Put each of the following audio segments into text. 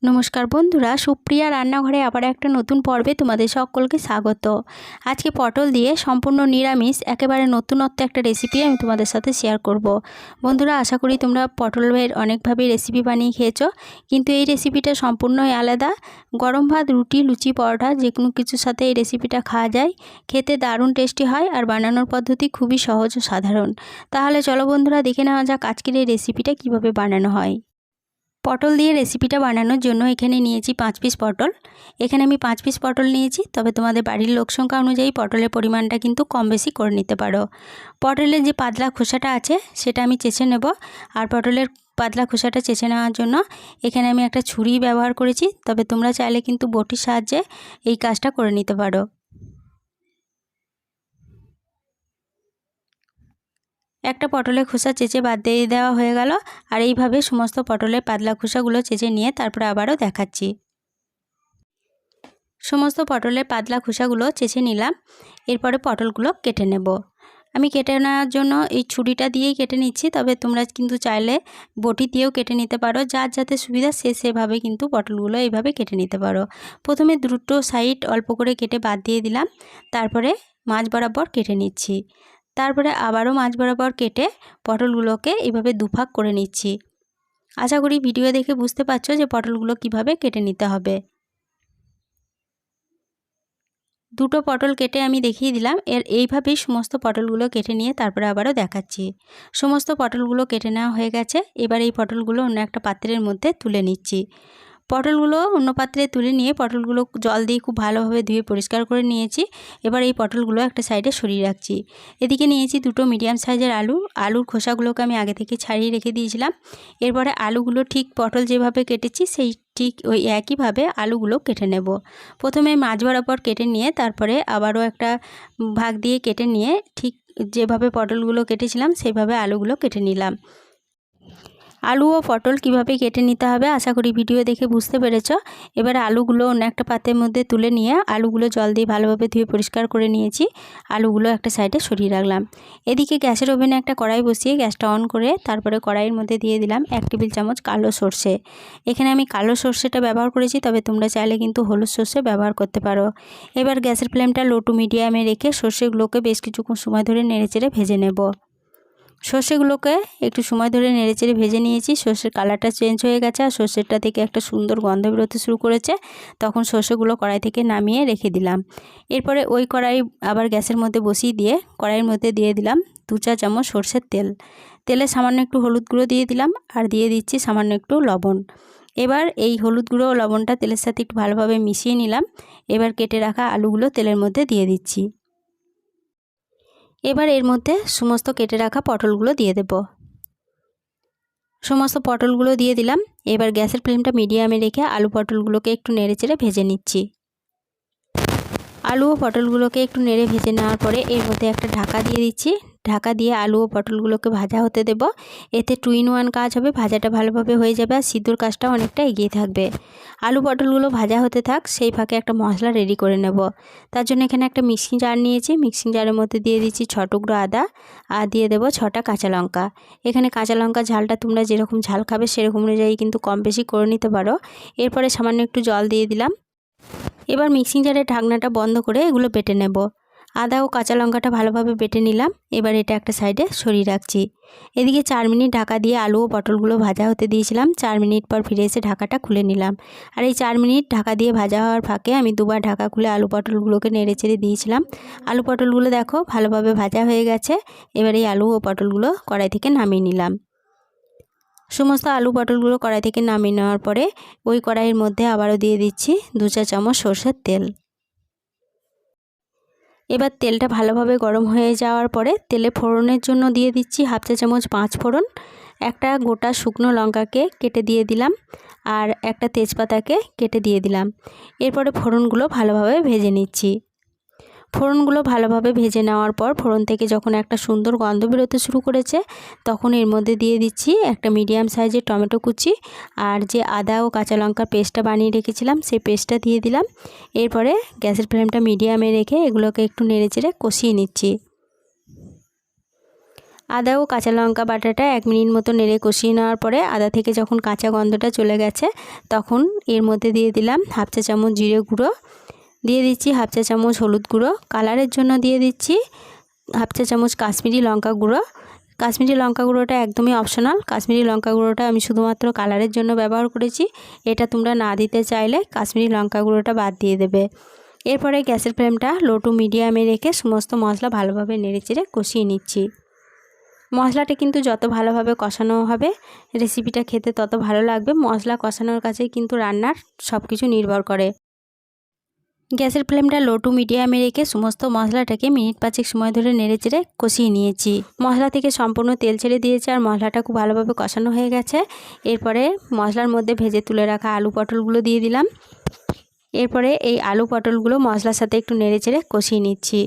নমস্কার বন্ধুরা, সুপ্রিয়া রান্নাঘরে আবার একটা নতুন পর্বে তোমাদের সকলকে স্বাগত। আজকে পটল দিয়ে সম্পূর্ণ নিরামিষ একেবারে নতুনত্ব একটা রেসিপি আমি তোমাদের সাথে শেয়ার করব। বন্ধুরা, আশা করি তোমরা পটলের অনেকভাবে রেসিপি বানিয়ে খেয়েছো, কিন্তু এই রেসিপিটা সম্পূর্ণই আলাদা। গরম ভাত, রুটি, লুচি, পরোটা যে কোনো কিছুর সাথে এই রেসিপিটা খাওয়া যায়। খেতে দারুণ টেস্টি হয় আর বানানোর পদ্ধতি খুবই সহজ ও সাধারণ। তাহলে চলো বন্ধুরা, দেখে নেওয়া যাক আজকের এই রেসিপিটা কিভাবে বানানো হয়। পটল দিয়ে রেসিপিটা বানানোর জন্য এখানে নিয়েছি 5 পিস পটল। এখানে আমি 5 পিস পটল নিয়েছি, তবে তোমাদের বাড়ির লোক সংখ্যা অনুযায়ী পটলের পরিমাণটা কিন্তু কম বেশি করে নিতে পারো। পটলের যে পাতলা খোসাটা আছে সেটা আমি চেঁচে নেব। আর পটলের পাতলা খোসাটা চেঁচে নেওয়ার জন্য এখানে আমি একটা ছুরি ব্যবহার করেছি, তবে তোমরা চাইলে কিন্তু বটির সাহায্যে এই কাজটা করে নিতে পারো। একটা পটলের খোসা চেঁচে বাদ দিয়ে দেওয়া হয়ে গেল। আর এইভাবে সমস্ত পটলের পাতলা খোসাগুলো চেঁচে নিয়ে তারপরে আবারও দেখাচ্ছি। সমস্ত পটলের পাতলা খোসাগুলো চেঁচে নিলাম। এরপরে পটলগুলো কেটে নেব। আমি কেটে নেওয়ার জন্য এই ছুরিটা দিয়েই কেটে নিচ্ছি, তবে তোমরা কিন্তু চাইলে বটি দিয়েও কেটে নিতে পারো। যার যাতে সুবিধা সে সেভাবে কিন্তু পটলগুলো এইভাবে কেটে নিতে পারো। প্রথমে দুটো সাইড অল্প করে কেটে বাদ দিয়ে দিলাম, তারপরে মাঝ বরাবর কেটে নিচ্ছি। তারপরে আবারও মাঝ বরাবর কেটে পটলগুলোকে এইভাবে দুভাগ করে নিচ্ছি। আশা করি ভিডিও দেখে বুঝতে পারছো যে পটলগুলো কিভাবে কেটে নিতে হবে। দুটো পটল কেটে আমি দেখিয়ে দিলাম। এইভাবেই সমস্ত পটলগুলো কেটে নিয়ে তারপরে আবারও দেখাচ্ছি। সমস্ত পটলগুলো কেটে নেওয়া হয়ে গেছে। এবার এই পটলগুলো অন্য একটা পাত্রের মধ্যে তুলে নিচ্ছি। পটলগুলো অন্য পাত্রে তুলে নিয়ে পটলগুলো জল দিয়ে খুব ভালোভাবে ধুয়ে পরিষ্কার করে নিয়েছি। এবার এই পটলগুলো একটা সাইডে সরিয়ে রাখছি। এদিকে নিয়েছি দুটো মিডিয়াম সাইজের আলুর খোসাগুলোকে আমি আগে থেকে ছাড়িয়ে রেখে দিয়েছিলাম। এরপরে আলুগুলো ঠিক পটল যেভাবে কেটেছি সেই ঠিক ওই একইভাবে আলুগুলো কেটে নেব। প্রথমে মাঝ বরাবর কেটে নিয়ে তারপরে আবারও একটা ভাগ দিয়ে কেটে নিয়ে ঠিক যেভাবে পটলগুলো কেটেছিলাম সেইভাবে আলুগুলো কেটে নিলাম। আলু ও পটল কিভাবে কেটে নিতে হবে আশা করি ভিডিও দেখে বুঝতে পেরেছো। এবার আলুগুলো অন্য একটা পাত্রের মধ্যে তুলে নিয়ে আলুগুলো জল দিয়ে ভালোভাবে ধুয়ে পরিষ্কার করে নিয়েছি। আলুগুলো একটা সাইডে সরিয়ে রাখলাম। এদিকে গ্যাসের ওভেনে একটা কড়াই বসিয়ে গ্যাসটা অন করে তারপরে কড়াইয়ের মধ্যে দিয়ে দিলাম 1 টেবিল চামচ কালো সর্ষে। এখানে আমি কালো সর্ষেটা ব্যবহার করেছি, তবে তোমরা চাইলে কিন্তু হলুদ সর্ষে ব্যবহার করতে পারো। এবার গ্যাসের ফ্লেমটা লো টু মিডিয়ামে রেখে সর্ষেগুলোকে বেশ কিছুক্ষণ সময় ধরে নেড়েচেড়ে ভেজে নেব। সর্ষেগুলোকে একটু সময় ধরে নেড়েচেড়ে ভেজে নিয়েছি। সর্ষের কালারটা চেঞ্জ হয়ে গেছে আর সর্ষেটা থেকে একটা সুন্দর গন্ধ বেরোতে শুরু করেছে। তখন সর্ষেগুলো কড়াই থেকে নামিয়ে রেখে দিলাম। এরপরে ওই কড়াই আবার গ্যাসের মধ্যে বসিয়ে দিয়ে কড়াইয়ের মধ্যে দিয়ে দিলাম 2 চা চামচ সর্ষের তেল। তেলে সামান্য একটু হলুদ গুঁড়ো দিয়ে দিলাম আর দিয়ে দিচ্ছি সামান্য একটু লবণ। এবার এই হলুদ গুঁড়ো ও লবণটা তেলের সাথে একটু ভালোভাবে মিশিয়ে নিলাম। এবার কেটে রাখা আলুগুলো তেলের মধ্যে দিয়ে দিচ্ছি। এবার এর মধ্যে সমস্ত কেটে রাখা পটলগুলো দিয়ে দেব। সমস্ত পটলগুলো দিয়ে দিলাম। এবার গ্যাসের ফ্লেমটা মিডিয়ামে রেখে আলু পটলগুলোকে একটু নেড়েচেড়ে ভেজে নিচ্ছি। আলু ও পটলগুলোকে একটু নেড়ে ভেজে নেওয়ার পরে এর মধ্যে একটা ঢাকা দিয়ে দিচ্ছি। ঢাকা দিয়ে আলু ও পটলগুলোকে ভাজা হতে দেব। এতে 2 in 1 কাজ হবে, ভাজাটা ভালোভাবে হয়ে যাবে আর সিদ্ধর কাজটা অনেকটা এগিয়ে থাকবে। আলু পটলগুলো ভাজা হতে থাক, সেই ফাঁকে একটা মশলা রেডি করে নেব। তার জন্য এখানে একটা মিক্সিং জার নিয়েছি। মিক্সিং জারের মধ্যে দিয়ে দিচ্ছি 6 টুকরো আদা আর দিয়ে দেবো 6টা কাঁচা লঙ্কা। এখানে কাঁচা লঙ্কা ঝালটা তোমরা যেরকম ঝাল খাবে সেরকম অনুযায়ী কিন্তু কম বেশি করে নিতে পারো। এরপরে সামান্য একটু জল দিয়ে দিলাম। এবার মিক্সিং জারের ঢাকনাটা বন্ধ করে এগুলো বেটে নেব। আদা ও কাঁচা লঙ্কাটা ভালোভাবে বেটে নিলাম। এবার এটা একটা সাইডে সরিয়ে রাখছি। এদিকে 4 মিনিট ঢাকা দিয়ে আলু ও পটলগুলো ভাজা হতে দিয়েছিলাম। 4 মিনিট পর ফিরে এসে ঢাকাটা খুলে নিলাম। আর এই 4 মিনিট ঢাকা দিয়ে ভাজা হওয়ার ফাঁকে আমি দুবার ঢাকা খুলে আলু পটলগুলোকে নেড়েচেড়ে দিয়েছিলাম। আলু পটলগুলো দেখো ভালোভাবে ভাজা হয়ে গেছে। এবার এই আলু ও পটলগুলো কড়াই থেকে নামিয়ে নিলাম। সমস্ত আলু পটলগুলো কড়াই থেকে নামিয়ে নেওয়ার পরে ওই কড়াইয়ের মধ্যে আবারও দিয়ে দিচ্ছি 2 চা চামচ সরষের তেল। এবার তেলটা ভালোভাবে গরম হয়ে যাওয়ার পরে তেলে ফোড়নের জন্য দিয়ে দিচ্ছি 1/2 চা চামচ 5 ফোড়ন। একটা গোটা শুকনো লঙ্কাকে কেটে দিয়ে দিলাম আর একটা তেজপাতাকে কেটে দিয়ে দিলাম। এরপরে ফোড়নগুলো ভালোভাবে ভেজে নিচ্ছি। ফোড়নগুলো ভালোভাবে ভেজে নেওয়ার পর ফোড়ন থেকে যখন একটা সুন্দর গন্ধ বেরোতে শুরু করেছে তখন এর মধ্যে দিয়ে দিচ্ছি একটা মিডিয়াম সাইজের টমেটো কুচি আর যে আদা ও কাঁচা লঙ্কার পেস্টটা বানিয়ে রেখেছিলাম সেই পেস্টটা দিয়ে দিলাম। এরপরে গ্যাসের ফ্লেমটা মিডিয়ামে রেখে এগুলোকে একটু নেড়েচেড়ে কষিয়ে নিচ্ছি। আদা ও কাঁচা লঙ্কা বাটাটা 1 মিনিট মতো নেড়ে কষিয়ে নেওয়ার পরে আদা থেকে যখন কাঁচা গন্ধটা চলে গেছে তখন এর মধ্যে দিয়ে দিলাম হাফ চা চামচ জিরে গুঁড়ো, দিয়ে দিচ্ছি হাফ চা চামচ হলুদ গুঁড়ো, কালারের জন্য দিয়ে দিচ্ছি হাফ চা চামচ কাশ্মীরি লঙ্কা গুঁড়ো। কাশ্মীরি লঙ্কা গুঁড়োটা একদমই অপশনাল, কাশ্মীরি লঙ্কা গুঁড়োটা আমি শুধুমাত্র কালারের জন্য ব্যবহার করেছি। এটা তোমরা না দিতে চাইলে কাশ্মীরি লঙ্কা গুঁড়োটা বাদ দিয়ে দেবে। এরপরে গ্যাসের ফ্লেমটা লো টু মিডিয়ামে রেখে সমস্ত মশলা ভালোভাবে নেড়েচেড়ে কষিয়ে নিচ্ছি। মশলাটা কিন্তু যত ভালোভাবে কষানো হবে রেসিপিটা খেতে তত ভালো লাগবে। মশলা কষানোর কাছেই কিন্তু রান্নার সব কিছু নির্ভর করে। গ্যাসের ফ্লেমটা লো টু মিডিয়ামে রেখে সমস্ত মশলাটাকে মিনিট 5 সময় ধরে নেড়েচেড়ে কষিয়ে নিয়েছি। মশলা থেকে সম্পূর্ণ তেল ছেড়ে দিয়েছে আর মশলাটা খুব ভালোভাবে কষানো হয়ে গেছে। এরপরে মশলার মধ্যে ভেজে তুলে রাখা আলু পটলগুলো দিয়ে দিলাম। এরপরে এই আলু পটলগুলো মশলার সাথে একটু নেড়েচেড়ে কষিয়ে নিচ্ছি।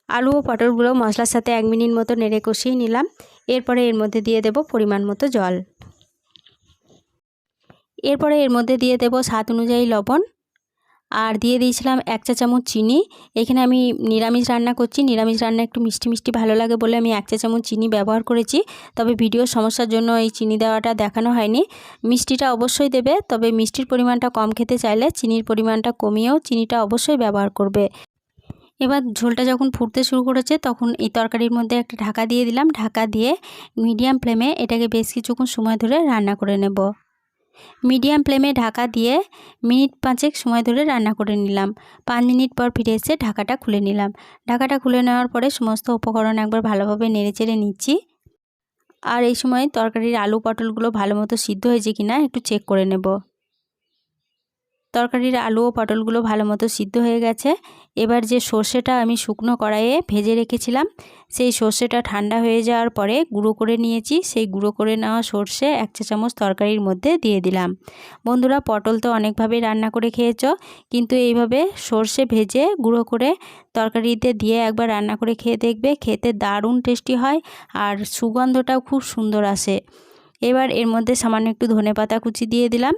আলু ও পটলগুলো মশলার সাথে 1 মিনিট মতো নেড়ে কষিয়ে নিলাম। এরপরে এর মধ্যে দিয়ে দেব পরিমাণ মতো জল। এরপরে এর মধ্যে দিয়ে দেব স্বাদ অনুযায়ী লবণ আর দিয়ে দিয়েছিলাম 1 চা চামচ চিনি। এখানে আমি নিরামিষ রান্না করছি, নিরামিষ রান্না একটু মিষ্টি মিষ্টি ভালো লাগে বলে আমি 1 চা চামচ চিনি ব্যবহার করেছি। তবে ভিডিওর সমস্যার জন্য এই চিনি দেওয়াটা দেখানো হয়নি। মিষ্টিটা অবশ্যই দেবে, তবে মিষ্টির পরিমাণটা কম খেতে চাইলে চিনির পরিমাণটা কমিয়েও চিনিটা অবশ্যই ব্যবহার করবে। এবার ঝোলটা যখন ফুটতে শুরু করেছে তখন এই তরকারির মধ্যে একটা ঢাকা দিয়ে দিলাম। ঢাকা দিয়ে মিডিয়াম ফ্লেমে এটাকে বেশ কিছুক্ষণ সময় ধরে রান্না করে নেব। মিডিয়াম ফ্লেমে ঢাকা দিয়ে মিনিট 5 সময় ধরে রান্না করে নিলাম। 5 মিনিট পর ফিরে এসে ঢাকাটা খুলে নিলাম। ঢাকাটা খুলে নেওয়ার পরে সমস্ত উপকরণ একবার ভালোভাবে নেড়েচেড়ে নিচ্ছি। আর এই সময় তরকারির আলু পটলগুলো ভালো মতো সিদ্ধ হয়েছে কিনা একটু চেক করে নেব। তরকারির আলু ও পটলগুলো ভালো মতো সিদ্ধ হয়ে গেছে। এবার যে সর্ষেটা আমি শুকনো কড়াইয়ে ভেজে রেখেছিলাম সেই সর্ষেটা ঠান্ডা হয়ে যাওয়ার পরে গুঁড়ো করে নিয়েছি। সেই গুঁড়ো করে নেওয়া সর্ষে 1 চা চামচ তরকারির মধ্যে দিয়ে দিলাম। বন্ধুরা, পটল তো অনেকভাবে রান্না করে খেয়েছো, কিন্তু এইভাবে সর্ষে ভেজে গুঁড়ো করে তরকারিতে দিয়ে একবার রান্না করে খেয়ে দেখবে, খেতে দারুণ টেস্টি হয় আর সুগন্ধটাও খুব সুন্দর আসে। এবার এর মধ্যে সামান্য একটু ধনেপাতা কুচি দিয়ে দিলাম।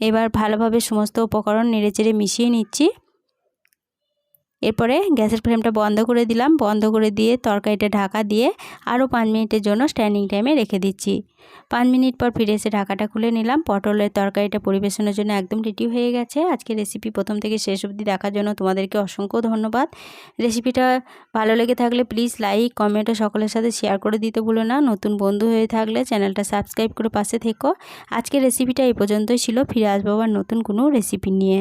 এবার ভালোভাবে সমস্ত উপকরণ নেড়েচেড়ে মিশিয়ে নিচ্ছি। এরপরে গ্যাসের ফ্লেমটা বন্ধ করে দিলাম। বন্ধ করে দিয়ে তরকারিটা ঢাকা দিয়ে আরও 5 মিনিটের জন্য স্ট্যান্ডিং টাইমে রেখে দিচ্ছি। 5 মিনিট পর ফিরে এসে ঢাকাটা খুলে নিলাম। পটলের তরকারিটা পরিবেশনের জন্য একদম রেডি হয়ে গেছে। আজকের রেসিপি প্রথম থেকে শেষ অবধি দেখার জন্য তোমাদেরকে অসংখ্য ধন্যবাদ। রেসিপিটা ভালো লেগে থাকলে প্লিজ লাইক কমেন্ট ও সকলের সাথে শেয়ার করে দিতে ভুলো না। নতুন বন্ধু হয়ে থাকলে চ্যানেলটা সাবস্ক্রাইব করে পাশে থেকো। আজকের রেসিপিটা এই পর্যন্তই ছিল। ফিরে আসবো আবার নতুন কোনো রেসিপি নিয়ে।